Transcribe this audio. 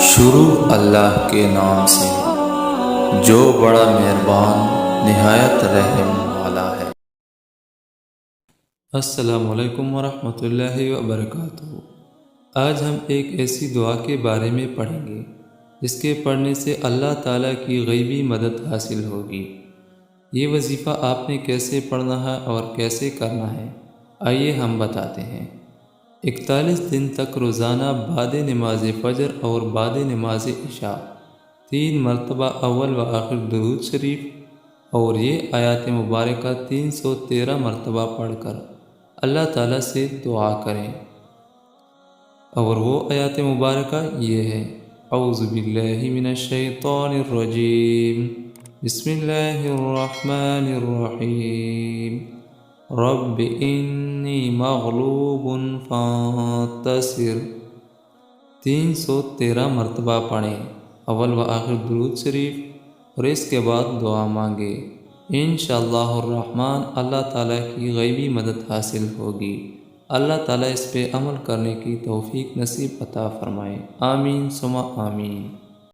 شروع اللہ کے نام سے جو بڑا مہربان نہایت رحم والا ہے۔ السلام علیکم ورحمۃ اللہ وبرکاتہ۔ آج ہم ایک ایسی دعا کے بارے میں پڑھیں گے جس کے پڑھنے سے اللہ تعالیٰ کی غیبی مدد حاصل ہوگی۔ یہ وظیفہ آپ نے کیسے پڑھنا ہے اور کیسے کرنا ہے، آئیے ہم بتاتے ہیں۔ 41 دن تک روزانہ بعد نماز فجر اور بعد نماز عشاء 3 مرتبہ اول و آخر درود شریف اور یہ آیات مبارکہ 313 مرتبہ پڑھ کر اللہ تعالیٰ سے دعا کریں، اور وہ آیات مبارکہ یہ ہے: اعوذ باللہ من الشیطان الرجیم، بسم اللہ الرحمن الرحیم، رب انی مغلوب فانتصر 313 مرتبہ پڑھیں، اول و آخر درود شریف، اور اس کے بعد دعا مانگے۔ انشاءاللہ الرحمن اللہ تعالیٰ کی غیبی مدد حاصل ہوگی۔ اللہ تعالیٰ اس پہ عمل کرنے کی توفیق نصیب عطا فرمائے، آمین ثم آمین۔